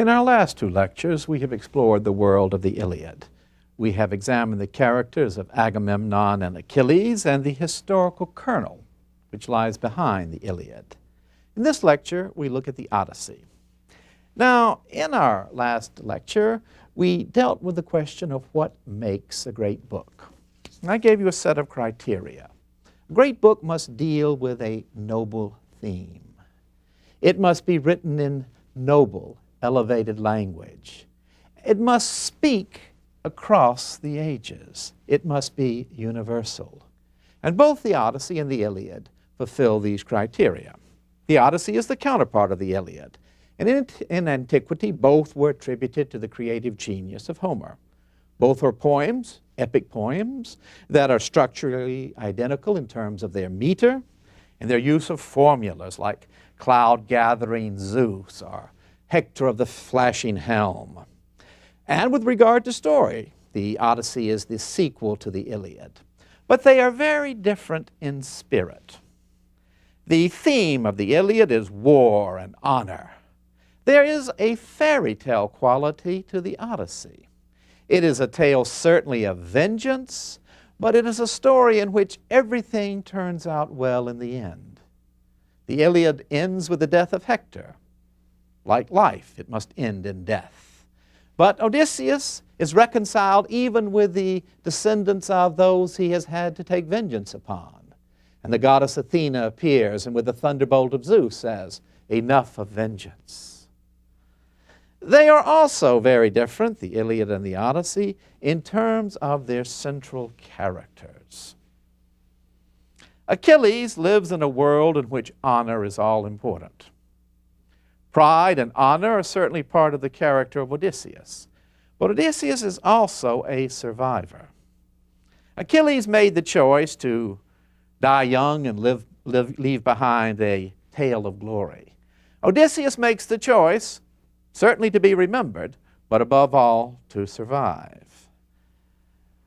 In our last two lectures, we have explored the world of the Iliad. We have examined the characters of Agamemnon and Achilles and the historical kernel which lies behind the Iliad. In this lecture, we look at the Odyssey. Now, in our last lecture, we dealt with the question of what makes a great book. And I gave you a set of criteria. A great book must deal with a noble theme. It must be written in noble, elevated language. It must speak across the ages. It must be universal. And both the Odyssey and the Iliad fulfill these criteria. The Odyssey is the counterpart of the Iliad. And in antiquity, both were attributed to the creative genius of Homer. Both are poems, epic poems, that are structurally identical in terms of their meter and their use of formulas like cloud-gathering Zeus or Hector of the flashing helm. And with regard to story, the Odyssey is the sequel to the Iliad. But they are very different in spirit. The theme of the Iliad is war and honor. There is a fairy tale quality to the Odyssey. It is a tale certainly of vengeance, but it is a story in which everything turns out well in the end. The Iliad ends with the death of Hector. Like life, it must end in death. But Odysseus is reconciled even with the descendants of those he has had to take vengeance upon. And the goddess Athena appears, and with the thunderbolt of Zeus says, "Enough of vengeance." They are also very different, the Iliad and the Odyssey, in terms of their central characters. Achilles lives in a world in which honor is all important. Pride and honor are certainly part of the character of Odysseus. But Odysseus is also a survivor. Achilles made the choice to die young and leave behind a tale of glory. Odysseus makes the choice, certainly to be remembered, but above all, to survive.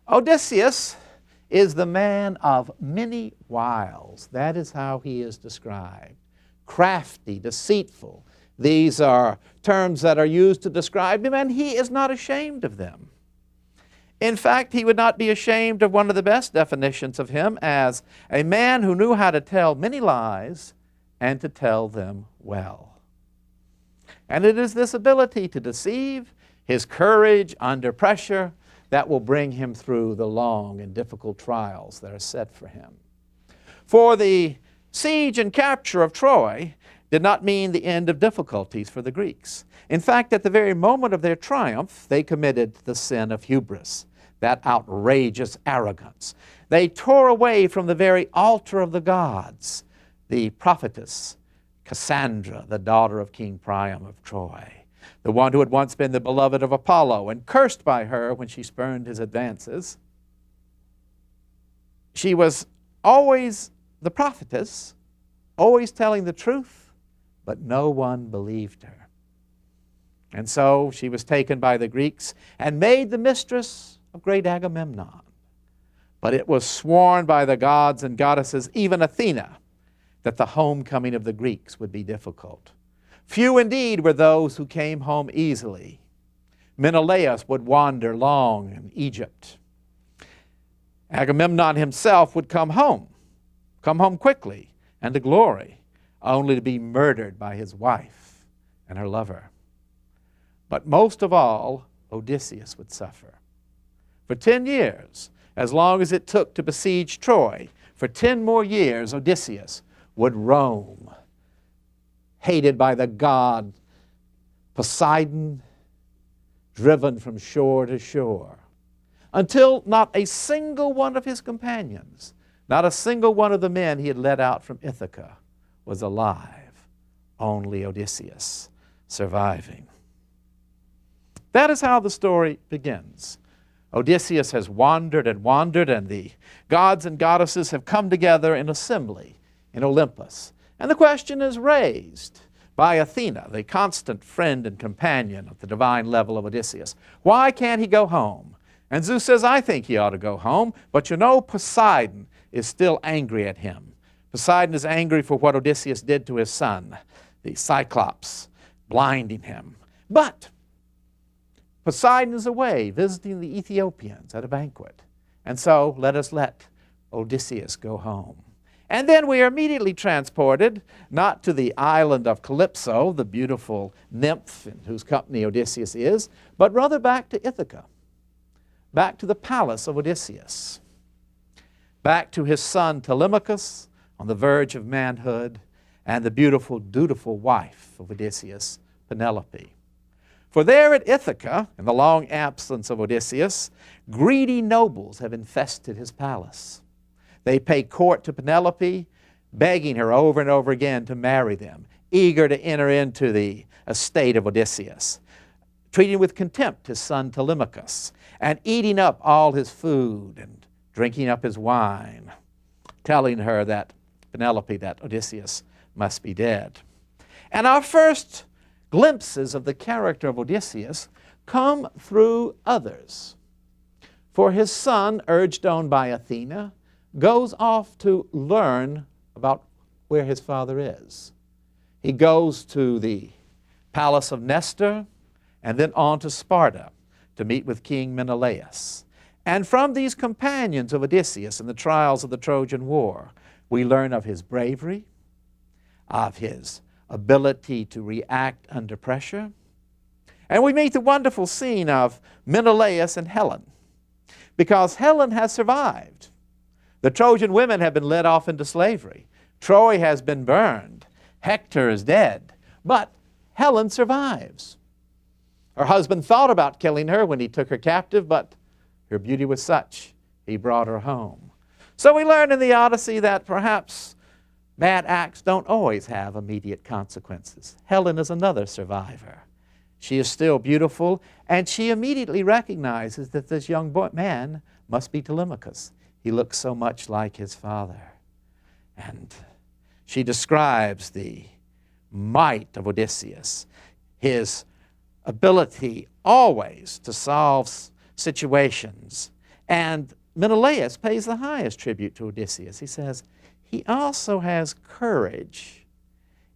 Odysseus is the man of many wiles. That is how he is described. Crafty, deceitful. These are terms that are used to describe him, and he is not ashamed of them. In fact, he would not be ashamed of one of the best definitions of him as a man who knew how to tell many lies and to tell them well. And it is this ability to deceive, his courage under pressure, that will bring him through the long and difficult trials that are set for him. For the siege and capture of Troy did not mean the end of difficulties for the Greeks. In fact, at the very moment of their triumph, they committed the sin of hubris, that outrageous arrogance. They tore away from the very altar of the gods, the prophetess Cassandra, the daughter of King Priam of Troy, the one who had once been the beloved of Apollo and cursed by her when she spurned his advances. She was always the prophetess, always telling the truth, but no one believed her. And so she was taken by the Greeks and made the mistress of great Agamemnon. But it was sworn by the gods and goddesses, even Athena, that the homecoming of the Greeks would be difficult. Few indeed were those who came home easily. Menelaus would wander long in Egypt. Agamemnon himself would come home quickly and to glory, only to be murdered by his wife and her lover. But most of all, Odysseus would suffer. For 10 years, as long as it took to besiege Troy, for 10 more years, Odysseus would roam, hated by the god Poseidon, driven from shore to shore, until not a single one of his companions, not a single one of the men he had led out from Ithaca, was alive, only Odysseus surviving. That is how the story begins. Odysseus has wandered, and the gods and goddesses have come together in assembly in Olympus. And the question is raised by Athena, the constant friend and companion at the divine level of Odysseus. Why can't he go home? And Zeus says, I think he ought to go home, but you know Poseidon is still angry at him. Poseidon is angry for what Odysseus did to his son, the Cyclops, blinding him. But Poseidon is away visiting the Ethiopians at a banquet. And so let us let Odysseus go home. And then we are immediately transported, not to the island of Calypso, the beautiful nymph in whose company Odysseus is, but rather back to Ithaca, back to the palace of Odysseus, back to his son Telemachus on the verge of manhood, and the beautiful, dutiful wife of Odysseus, Penelope. For there at Ithaca, in the long absence of Odysseus, greedy nobles have infested his palace. They pay court to Penelope, begging her over and over again to marry them, eager to enter into the estate of Odysseus, treating with contempt his son Telemachus, and eating up all his food and drinking up his wine, telling her that Penelope, that Odysseus must be dead. And our first glimpses of the character of Odysseus come through others. For his son, urged on by Athena, goes off to learn about where his father is. He goes to the palace of Nestor and then on to Sparta to meet with King Menelaus. And from these companions of Odysseus in the trials of the Trojan War, we learn of his bravery, of his ability to react under pressure, and we meet the wonderful scene of Menelaus and Helen, because Helen has survived. The Trojan women have been led off into slavery. Troy has been burned. Hector is dead. But Helen survives. Her husband thought about killing her when he took her captive, but her beauty was such, he brought her home. So we learn in the Odyssey that perhaps bad acts don't always have immediate consequences. Helen is another survivor. She is still beautiful, and she immediately recognizes that this young man must be Telemachus. He looks so much like his father. And she describes the might of Odysseus, his ability always to solve situations. And Menelaus pays the highest tribute to Odysseus. He says, he also has courage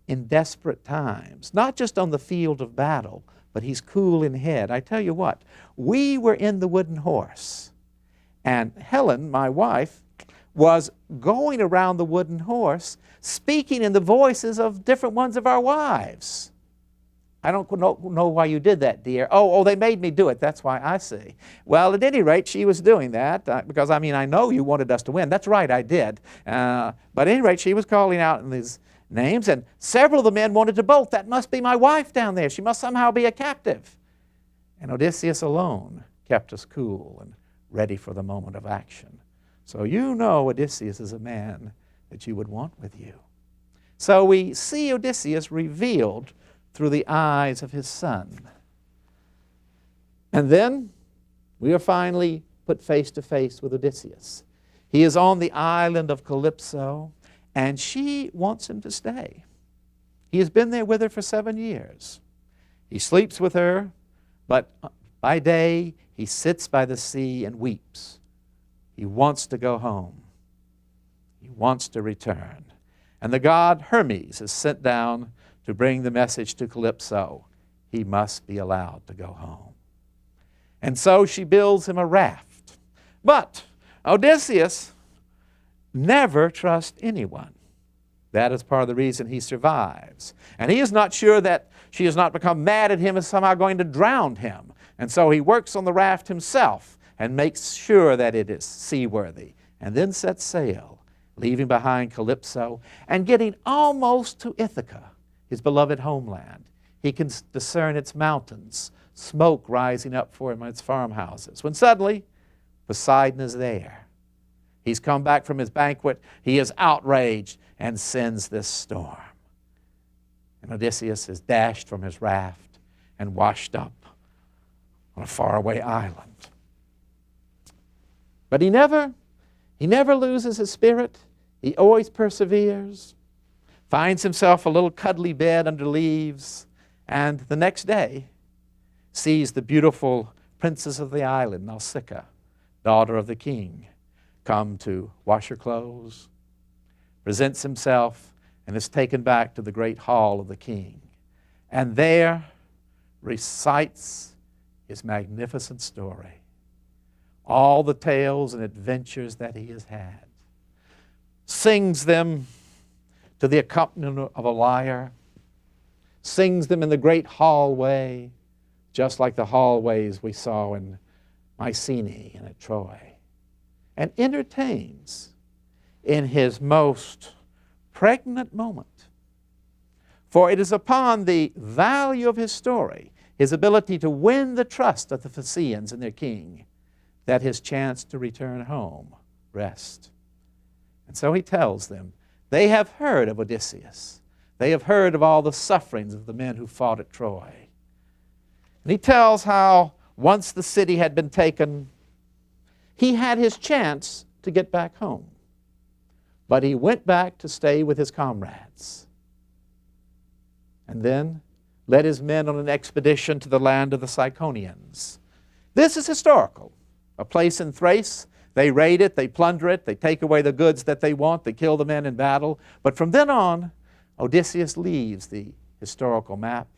in desperate times, not just on the field of battle, but he's cool in head. I tell you what, we were in the wooden horse, and Helen, my wife, was going around the wooden horse, speaking in the voices of different ones of our wives. I don't know why you did that, dear. Oh, they made me do it. That's why I see. Well, at any rate, she was doing that because, I mean, I know you wanted us to win. That's right, I did. But at any rate, she was calling out in these names, and several of the men wanted to bolt. That must be my wife down there. She must somehow be a captive. And Odysseus alone kept us cool and ready for the moment of action. So you know Odysseus is a man that you would want with you. So we see Odysseus revealed through the eyes of his son. And then we are finally put face to face with Odysseus. He is on the island of Calypso, and she wants him to stay. He has been there with her for 7 years. He sleeps with her, but by day he sits by the sea and weeps. He wants to go home. He wants to return. And the god Hermes is sent down to bring the message to Calypso. He must be allowed to go home. And so she builds him a raft. But Odysseus never trusts anyone. That is part of the reason he survives. And he is not sure that she has not become mad at him and somehow going to drown him. And so he works on the raft himself and makes sure that it is seaworthy, and then sets sail, leaving behind Calypso and getting almost to Ithaca, his beloved homeland. He can discern its mountains, smoke rising up from its farmhouses, when suddenly Poseidon is there. He's come back from his banquet. He is outraged and sends this storm. And Odysseus is dashed from his raft and washed up on a faraway island. But he never loses his spirit. He always perseveres, finds himself a little cuddly bed under leaves, and the next day sees the beautiful princess of the island, Nausicaa, daughter of the king, come to wash her clothes, presents himself, and is taken back to the great hall of the king. And there, recites his magnificent story, all the tales and adventures that he has had, sings them to the accompaniment of a lyre, sings them in the great hallway, just like the hallways we saw in Mycenae and at Troy, and entertains in his most pregnant moment. For it is upon the value of his story, his ability to win the trust of the Phaeacians and their king, that his chance to return home rests. And so he tells them, they have heard of Odysseus. They have heard of all the sufferings of the men who fought at Troy. And he tells how once the city had been taken, he had his chance to get back home. But he went back to stay with his comrades. And then led his men on an expedition to the land of the Ciconians. This is historical. A place in Thrace. They raid it, they plunder it, they take away the goods that they want, they kill the men in battle. But from then on, Odysseus leaves the historical map,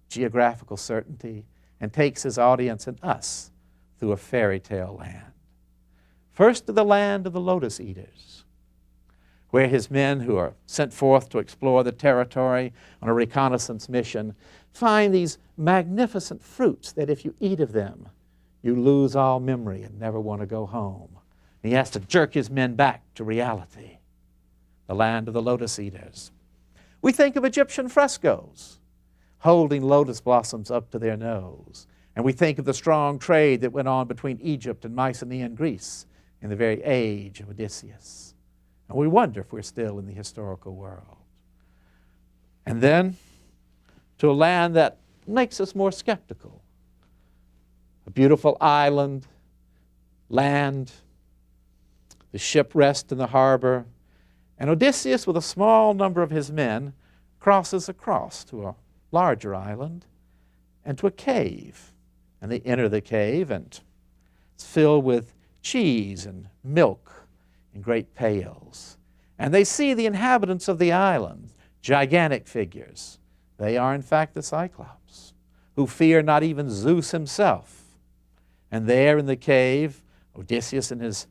geographical certainty, and takes his audience and us through a fairy tale land. First to the land of the lotus eaters, where his men who are sent forth to explore the territory on a reconnaissance mission find these magnificent fruits that if you eat of them, you lose all memory and never want to go home. And he has to jerk his men back to reality, the land of the lotus eaters. We think of Egyptian frescoes holding lotus blossoms up to their nose. And we think of the strong trade that went on between Egypt and Mycenaean Greece in the very age of Odysseus. And we wonder if we're still in the historical world. And then to a land that makes us more skeptical. A beautiful island, land, the ship rests in the harbor, and Odysseus, with a small number of his men, crosses across to a larger island and to a cave. And they enter the cave, and it's filled with cheese and milk in great pails. And they see the inhabitants of the island, gigantic figures. They are, in fact, the Cyclops, who fear not even Zeus himself. And there in the cave, Odysseus and his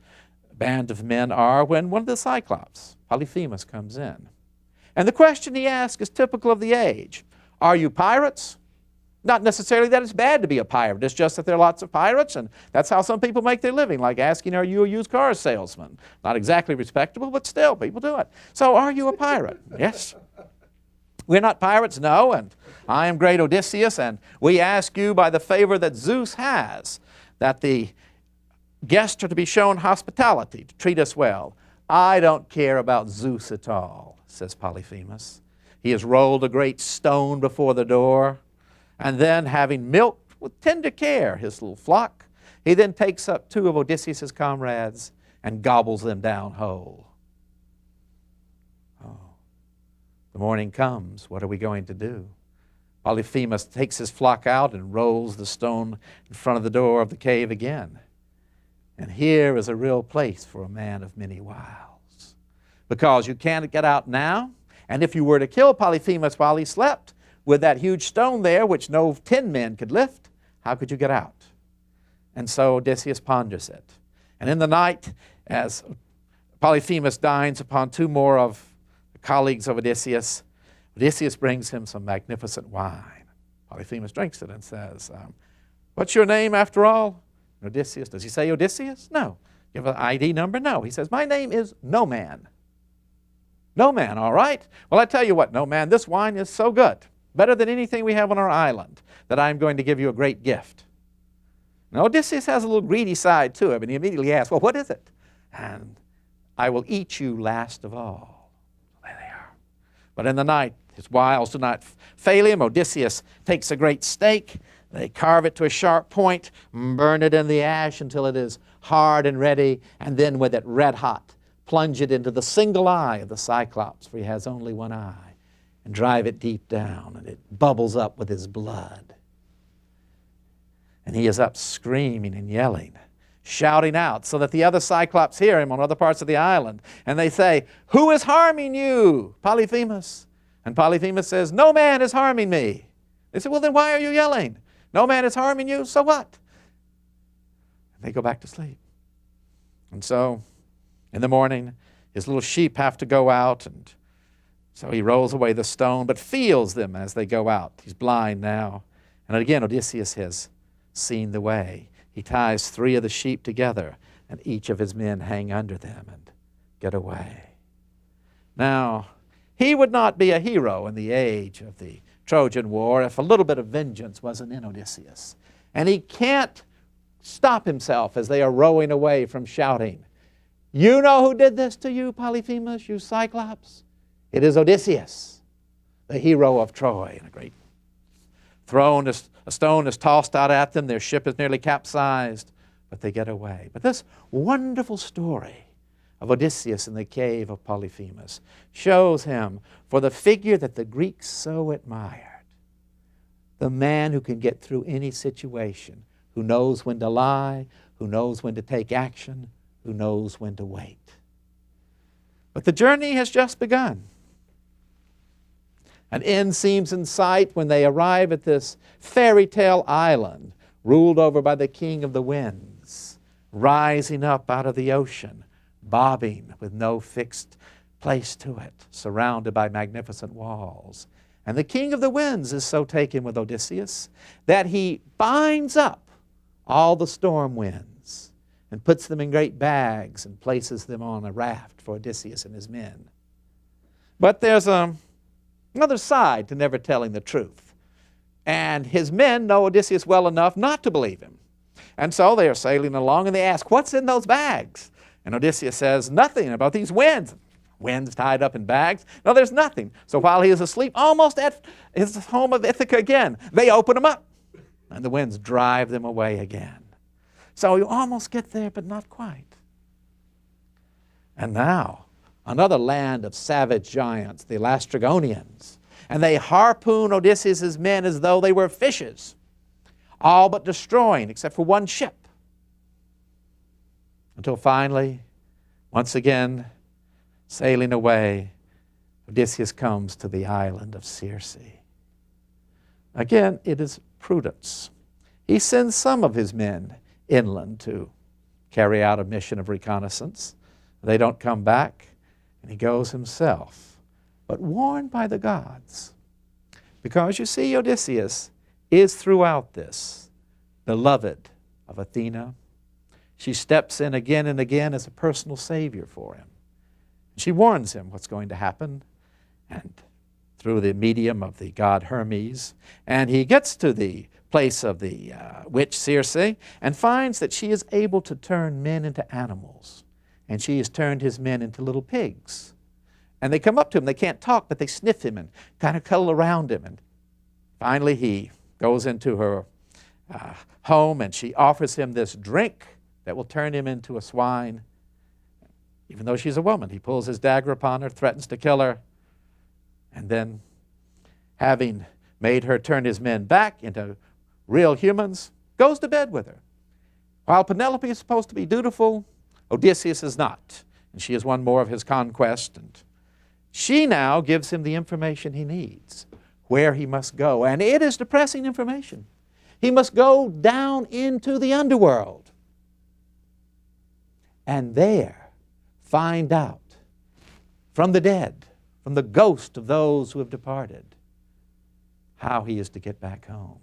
band of men are when one of the Cyclops, Polyphemus, comes in. And the question he asks is typical of the age. Are you pirates? Not necessarily that it's bad to be a pirate. It's just that there are lots of pirates, and that's how some people make their living, like asking, are you a used car salesman? Not exactly respectable, but still, people do it. So are you a pirate? Yes. We're not pirates, no, and I am great Odysseus, and we ask you by the favor that Zeus has, that the guests are to be shown hospitality, to treat us well. I don't care about Zeus at all, says Polyphemus. He has rolled a great stone before the door, and then, having milked with tender care his little flock, he then takes up two of Odysseus' comrades and gobbles them down whole. Oh, the morning comes. What are we going to do? Polyphemus takes his flock out and rolls the stone in front of the door of the cave again. And here is a real place for a man of many wiles. Because you can't get out now, and if you were to kill Polyphemus while he slept, with that huge stone there, which no 10 men could lift, how could you get out? And so Odysseus ponders it. And in the night, as Polyphemus dines upon two more of the colleagues of Odysseus, Odysseus brings him some magnificent wine. Polyphemus drinks it and says, what's your name after all? And Odysseus, does he say Odysseus? No. Give an ID number? No. He says, my name is No Man. No Man, all right? Well, I tell you what, No Man, this wine is so good, better than anything we have on our island, that I'm going to give you a great gift. Now, Odysseus has a little greedy side to him, and he immediately asks, well, what is it? And I will eat you last of all. There they are. But in the night, his wiles do not fail him. Odysseus takes a great stake. They carve it to a sharp point, burn it in the ash until it is hard and ready, and then with it red hot, plunge it into the single eye of the Cyclops, for he has only one eye, and drive it deep down, and it bubbles up with his blood. And he is up screaming and yelling, shouting out, so that the other Cyclops hear him on other parts of the island. And they say, who is harming you, Polyphemus? And Polyphemus says, no man is harming me. They said, well, then why are you yelling? No man is harming you, so what? And they go back to sleep. And so in the morning, his little sheep have to go out, and so he rolls away the stone, but feels them as they go out. He's blind now. And again, Odysseus has seen the way. He ties 3 of the sheep together, and each of his men hang under them and get away. Now, he would not be a hero in the age of the Trojan War if a little bit of vengeance wasn't in Odysseus. And he can't stop himself as they are rowing away from shouting, you know who did this to you, Polyphemus, you Cyclops? It is Odysseus, the hero of Troy. And a great a stone is tossed out at them. Their ship is nearly capsized, but they get away. But this wonderful story of Odysseus in the cave of Polyphemus shows him for the figure that the Greeks so admired. The man who can get through any situation, who knows when to lie, who knows when to take action, who knows when to wait. But the journey has just begun. An end seems in sight when they arrive at this fairy tale island ruled over by the king of the winds, rising up out of the ocean, bobbing with no fixed place to it, surrounded by magnificent walls. And the king of the winds is so taken with Odysseus that he binds up all the storm winds and puts them in great bags and places them on a raft for Odysseus and his men. But there's another side to never telling the truth. And his men know Odysseus well enough not to believe him. And so they are sailing along and they ask, what's in those bags? And Odysseus says, nothing about these winds. Winds tied up in bags? No, there's nothing. So while he is asleep, almost at his home of Ithaca again, they open him up and the winds drive them away again. So you almost get there, but not quite. And now, another land of savage giants, the Laestrygonians, and they harpoon Odysseus' men as though they were fishes, all but destroying except for one ship. Until finally, once again, sailing away, Odysseus comes to the island of Circe. Again, it is prudence. He sends some of his men inland to carry out a mission of reconnaissance. They don't come back. And he goes himself, but warned by the gods. Because you see, Odysseus is throughout this beloved of Athena. She steps in again and again as a personal savior for him. She warns him what's going to happen, and through the medium of the god Hermes. And he gets to the place of the witch Circe and finds that she is able to turn men into animals. And she has turned his men into little pigs. And they come up to him. They can't talk, but they sniff him and kind of cuddle around him. And finally he goes into her home and she offers him this drink that will turn him into a swine. Even though she's a woman, he pulls his dagger upon her, threatens to kill her. And then, having made her turn his men back into real humans, goes to bed with her. While Penelope is supposed to be dutiful, Odysseus is not, and she is one more of his conquest, and she now gives him the information he needs, where he must go, and it is depressing information. He must go down into the underworld, and there find out from the dead, from the ghost of those who have departed, how he is to get back home.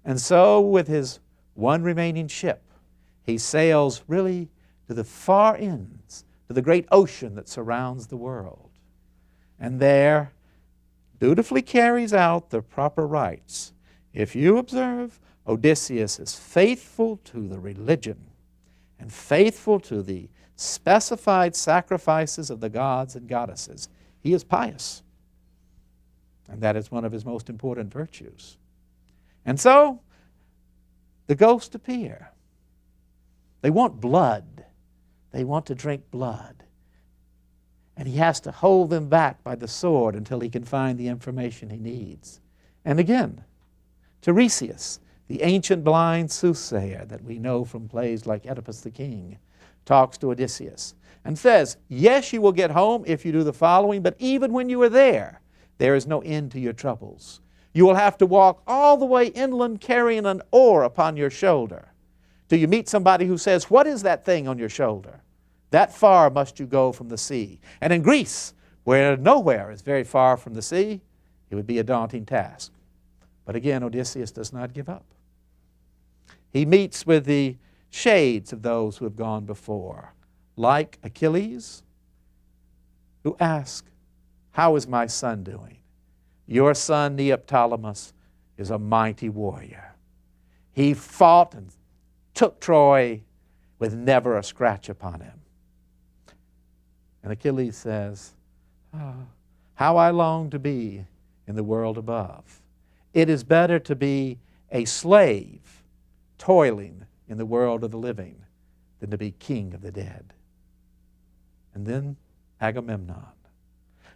And so, with his one remaining ship, he sails really to the far ends, to the great ocean that surrounds the world. And there dutifully carries out the proper rites. If you observe, Odysseus is faithful to the religion and faithful to the specified sacrifices of the gods and goddesses. He is pious. And that is one of his most important virtues. And so, the ghosts appear. They want blood. They want to drink blood. And he has to hold them back by the sword until he can find the information he needs. And again, Tiresias, the ancient blind soothsayer that we know from plays like Oedipus the King, talks to Odysseus and says, yes, you will get home if you do the following, but even when you are there, there is no end to your troubles. You will have to walk all the way inland carrying an oar upon your shoulder. Till you meet somebody who says, what is that thing on your shoulder? That far must you go from the sea. And in Greece, where nowhere is very far from the sea, it would be a daunting task. But again, Odysseus does not give up. He meets with the shades of those who have gone before, like Achilles, who asks, how is my son doing? Your son Neoptolemus is a mighty warrior. He fought and took Troy with never a scratch upon him. And Achilles says, how I long to be in the world above. It is better to be a slave toiling in the world of the living than to be king of the dead. And then Agamemnon.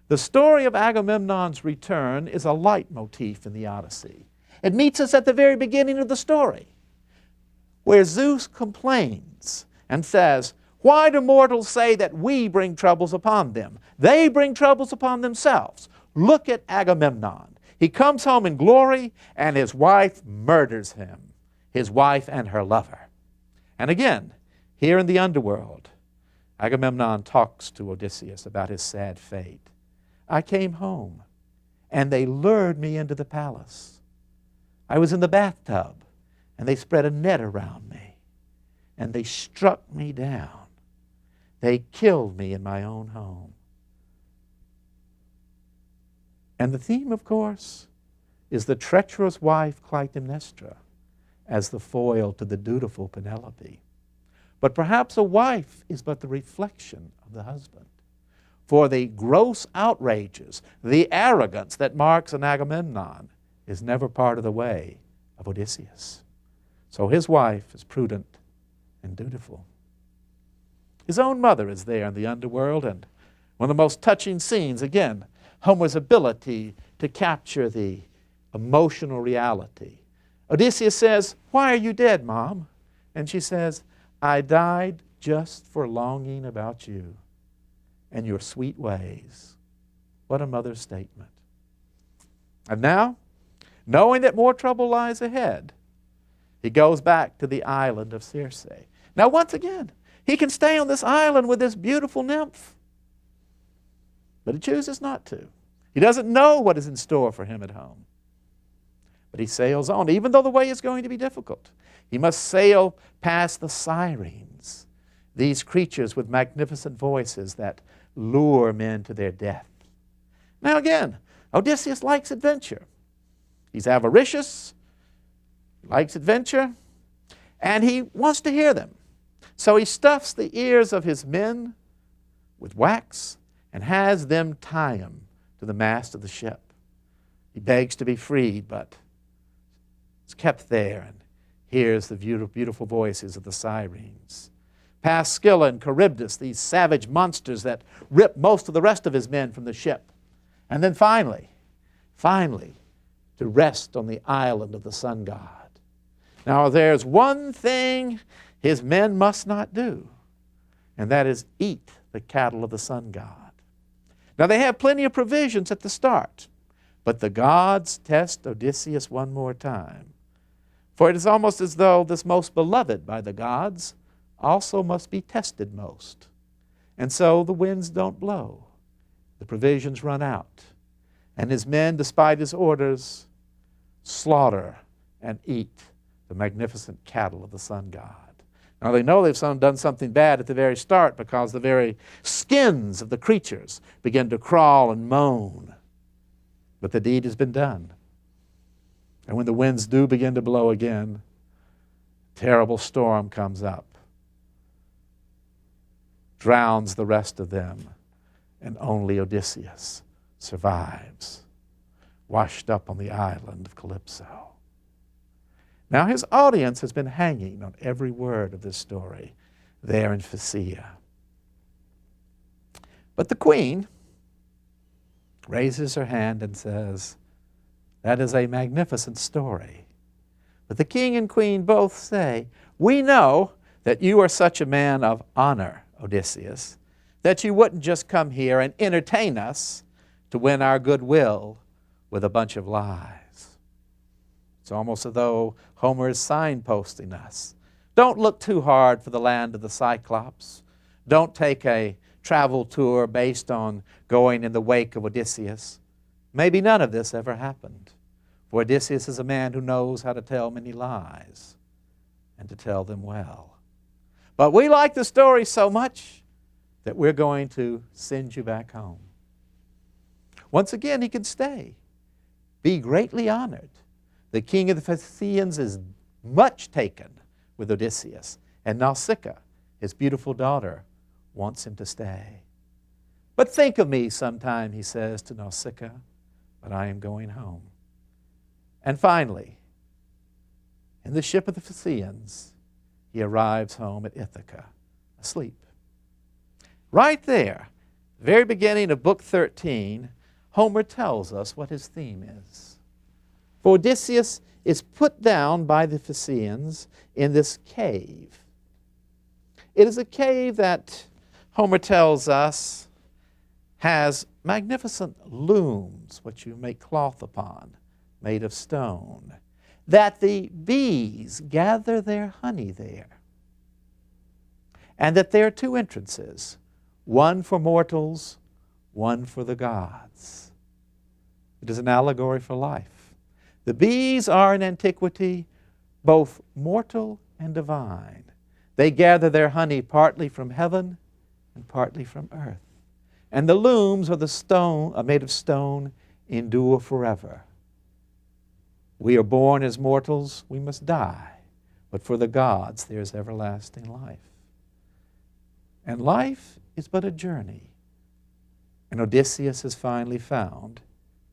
The story of Agamemnon's return is a leitmotif in the Odyssey. It meets us at the very beginning of the story, where Zeus complains and says, why do mortals say that we bring troubles upon them? They bring troubles upon themselves. Look at Agamemnon. He comes home in glory, and his wife murders him, his wife and her lover. And again, here in the underworld, Agamemnon talks to Odysseus about his sad fate. I came home, and they lured me into the palace. I was in the bathtub, and they spread a net around me, and they struck me down. They killed me in my own home. And the theme, of course, is the treacherous wife Clytemnestra as the foil to the dutiful Penelope. But perhaps a wife is but the reflection of the husband. For the gross outrages, the arrogance that marks an Agamemnon is never part of the way of Odysseus. So his wife is prudent and dutiful. His own mother is there in the underworld, and one of the most touching scenes, again, Homer's ability to capture the emotional reality. Odysseus says, why are you dead, Mom? And she says, I died just for longing about you and your sweet ways. What a mother's statement. And now, knowing that more trouble lies ahead, he goes back to the island of Circe. Now, once again, he can stay on this island with this beautiful nymph, but he chooses not to. He doesn't know what is in store for him at home. But he sails on, even though the way is going to be difficult. He must sail past the sirens, these creatures with magnificent voices that lure men to their death. Now again, Odysseus likes adventure. He's avaricious, likes adventure, and he wants to hear them. So he stuffs the ears of his men with wax and has them tie him to the mast of the ship. He begs to be freed, but is kept there and hears the beautiful voices of the sirens. Past Scylla and Charybdis, these savage monsters that rip most of the rest of his men from the ship. And then finally, to rest on the island of the sun god. Now there's one thing his men must not do, and that is eat the cattle of the sun god. Now they have plenty of provisions at the start, but the gods test Odysseus one more time. For it is almost as though this most beloved by the gods also must be tested most. And so the winds don't blow. The provisions run out. And his men, despite his orders, slaughter and eat the magnificent cattle of the sun god. Now they know they've done something bad at the very start because the very skins of the creatures begin to crawl and moan. But the deed has been done. And when the winds do begin to blow again, a terrible storm comes up, drowns the rest of them, and only Odysseus survives, washed up on the island of Calypso. Now his audience has been hanging on every word of this story there in Phthia. But the queen raises her hand and says, that is a magnificent story. But the king and queen both say, we know that you are such a man of honor, Odysseus, that you wouldn't just come here and entertain us to win our goodwill with a bunch of lies. It's almost as though Homer is signposting us. Don't look too hard for the land of the Cyclops. Don't take a travel tour based on going in the wake of Odysseus. Maybe none of this ever happened. For Odysseus is a man who knows how to tell many lies and to tell them well. But we like the story so much that we're going to send you back home. Once again, he can stay. Be greatly honored. The king of the Phaeacians is much taken with Odysseus, and Nausicaa, his beautiful daughter, wants him to stay. But think of me sometime, he says to Nausicaa, but I am going home. And finally, in the ship of the Phaeacians, he arrives home at Ithaca, asleep. Right there, the very beginning of Book 13, Homer tells us what his theme is. For Odysseus is put down by the Phaeacians in this cave. It is a cave that, Homer tells us, has magnificent looms, which you make cloth upon, made of stone, that the bees gather their honey there, and that there are two entrances, one for mortals, one for the gods. It is an allegory for life. The bees are in antiquity both mortal and divine. They gather their honey partly from heaven and partly from earth. And the looms are made of stone, endure forever. We are born as mortals, we must die. But for the gods there is everlasting life. And life is but a journey. And Odysseus has finally found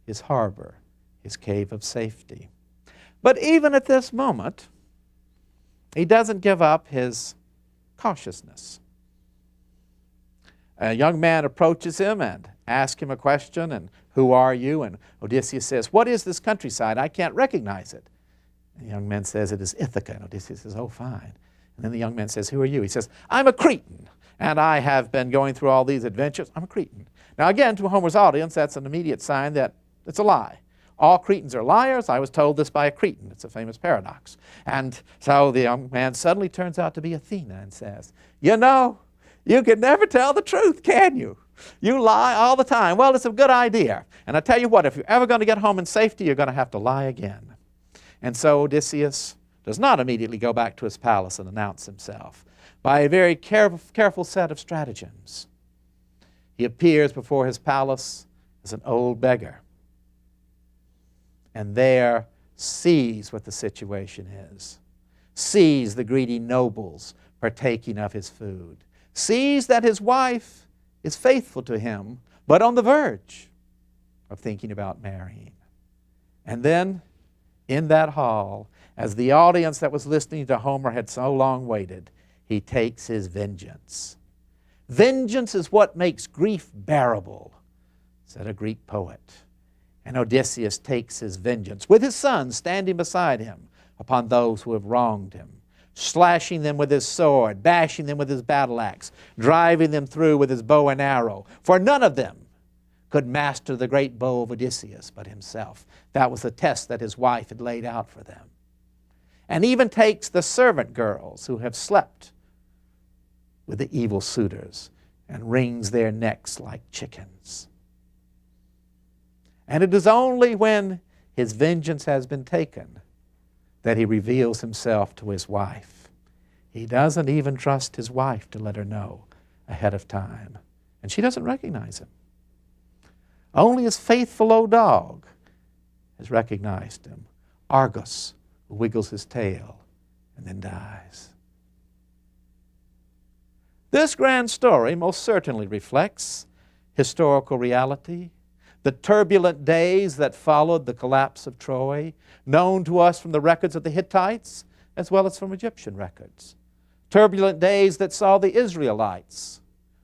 his harbor, his cave of safety. But even at this moment, he doesn't give up his cautiousness. A young man approaches him and asks him a question, and who are you? And Odysseus says, what is this countryside? I can't recognize it. And the young man says, it is Ithaca. And Odysseus says, oh, fine. And then the young man says, who are you? He says, I'm a Cretan, and I have been going through all these adventures. I'm a Cretan. Now again, to Homer's audience, that's an immediate sign that it's a lie. All Cretans are liars. I was told this by a Cretan. It's a famous paradox. And so the young man suddenly turns out to be Athena and says, you know, you can never tell the truth, can you? You lie all the time. Well, it's a good idea. And I tell you what, if you're ever going to get home in safety, you're going to have to lie again. And so Odysseus does not immediately go back to his palace and announce himself. By a very careful set of stratagems, he appears before his palace as an old beggar, and there sees what the situation is, sees the greedy nobles partaking of his food, sees that his wife is faithful to him, but on the verge of thinking about marrying. And then, in that hall, as the audience that was listening to Homer had so long waited, he takes his vengeance. Vengeance is what makes grief bearable, said a Greek poet. And Odysseus takes his vengeance, with his son standing beside him, upon those who have wronged him, slashing them with his sword, bashing them with his battle axe, driving them through with his bow and arrow. For none of them could master the great bow of Odysseus but himself. That was the test that his wife had laid out for them. And even takes the servant girls who have slept with the evil suitors and wrings their necks like chickens. And it is only when his vengeance has been taken that he reveals himself to his wife. He doesn't even trust his wife to let her know ahead of time. And she doesn't recognize him. Only his faithful old dog has recognized him, Argus, who wiggles his tail and then dies. This grand story most certainly reflects historical reality, the turbulent days that followed the collapse of Troy, known to us from the records of the Hittites as well as from Egyptian records. Turbulent days that saw the Israelites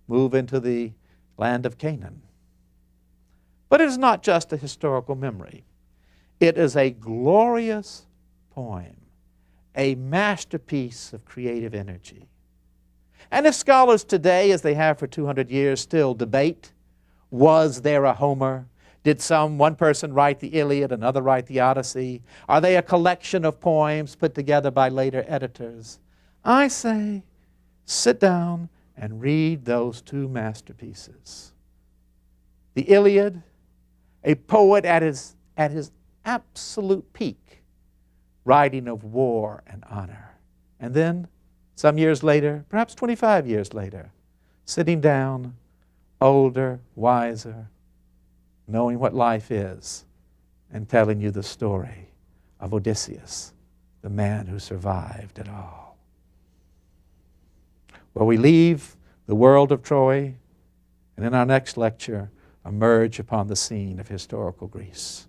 move into the land of Canaan. But it is not just a historical memory. It is a glorious poem, a masterpiece of creative energy. And if scholars today, as they have for 200 years, still debate, was there a Homer? Did one person write the Iliad, another write the Odyssey? Are they a collection of poems put together by later editors? I say, sit down and read those two masterpieces. The Iliad, a poet at his absolute peak, writing of war and honor. And then, some years later, perhaps 25 years later, sitting down, older, wiser, knowing what life is, and telling you the story of Odysseus, the man who survived it all. Well, we leave the world of Troy, and in our next lecture, emerge upon the scene of historical Greece.